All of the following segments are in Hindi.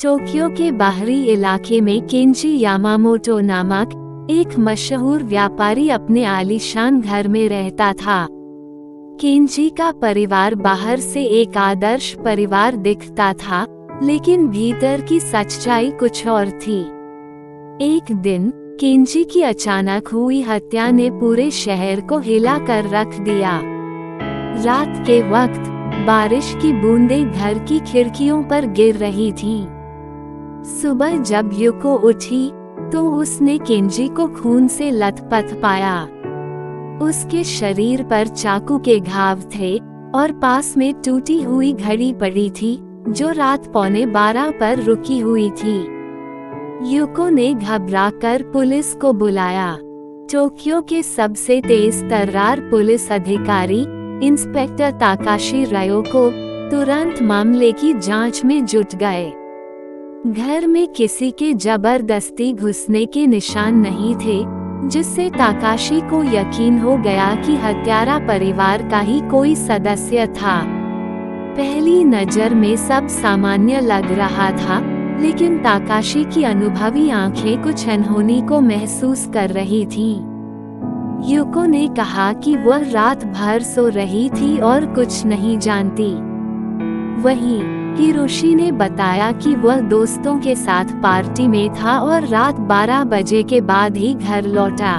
टोक्यो के बाहरी इलाके में केंजी यामामोटो नामक एक मशहूर व्यापारी अपने आलीशान घर में रहता था। केंजी का परिवार बाहर से एक आदर्श परिवार दिखता था, लेकिन भीतर की सच्चाई कुछ और थी। एक दिन केंजी की अचानक हुई हत्या ने पूरे शहर को हिला कर रख दिया। रात के वक्त बारिश की बूंदें घर की खिड़कियों पर गिर रही थीं। सुबह जब युको उठी तो उसने केंजी को खून से लथपथ पाया। उसके शरीर पर चाकू के घाव थे और पास में टूटी हुई घड़ी पड़ी थी जो रात 11:15 पर रुकी हुई थी। युको ने घबराकर पुलिस को बुलाया। टोक्यो के सबसे तेज तर्रार पुलिस अधिकारी इंस्पेक्टर ताकाशी रायोको तुरंत मामले की जांच में जुट गए। घर में किसी के जबरदस्ती घुसने के निशान नहीं थे, जिससे ताकाशी को यकीन हो गया कि हत्यारा परिवार का ही कोई सदस्य था। पहली नजर में सब सामान्य लग रहा था, लेकिन ताकाशी की अनुभवी आंखें कुछ अनहोनी को महसूस कर रही थीं। युको ने कहा कि वह रात भर सो रही थी और कुछ नहीं जानती। वहीं हिरोशी ने बताया कि वह दोस्तों के साथ पार्टी में था और रात 12 बजे के बाद ही घर लौटा।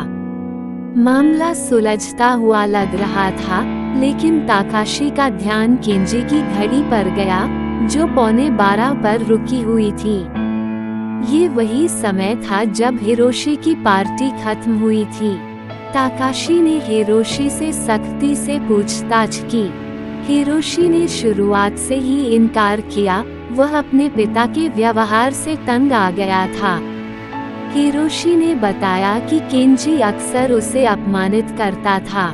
मामला सुलझता हुआ लग रहा था, लेकिन ताकाशी का ध्यान केंजी की घड़ी पर गया जो 11:15 पर रुकी हुई थी। ये वही समय था जब हिरोशी की पार्टी खत्म हुई थी। ताकाशी ने हिरोशी से सख्ती से पूछताछ की। हिरोशी ने शुरुआत से ही इनकार किया। वह अपने पिता के व्यवहार से तंग आ गया था। हिरोशी ने बताया कि केंजी अक्सर उसे अपमानित करता था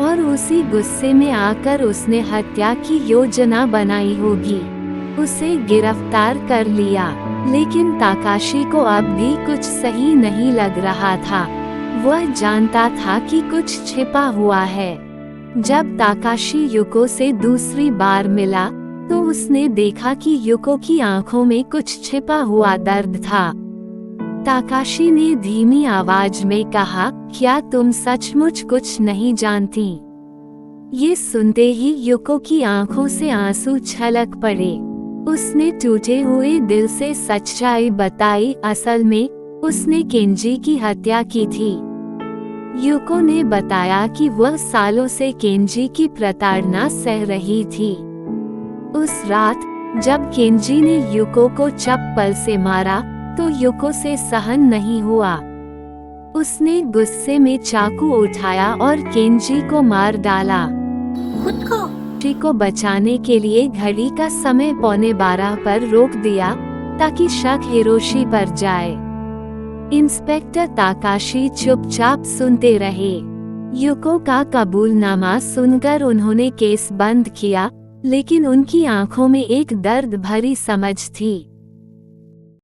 और उसी गुस्से में आकर उसने हत्या की योजना बनाई होगी। उसे गिरफ्तार कर लिया, लेकिन ताकाशी को अब भी कुछ सही नहीं लग रहा था। वह जानता था कि कुछ छिपा हुआ है। जब ताकाशी युको से दूसरी बार मिला तो उसने देखा कि युको की आंखों में कुछ छिपा हुआ दर्द था। ताकाशी ने धीमी आवाज में कहा, क्या तुम सचमुच कुछ नहीं जानती? ये सुनते ही युको की आंखों से आंसू छलक पड़े। उसने टूटे हुए दिल से सच्चाई बताई। असल में उसने केंजी की हत्या की थी। युको ने बताया कि वह सालों से केंजी की प्रताड़ना सह रही थी। उस रात जब केंजी ने युको को चप्पल से मारा तो युको से सहन नहीं हुआ। उसने गुस्से में चाकू उठाया और केंजी को मार डाला। खुद को बचाने के लिए घड़ी का समय 11:15 पर रोक दिया ताकि शक हिरोशी पर जाए। इंस्पेक्टर ताकाशी चुपचाप सुनते रहे। युको का कबूलनामा सुनकर उन्होंने केस बंद किया, लेकिन उनकी आंखों में एक दर्द भरी समझ थी।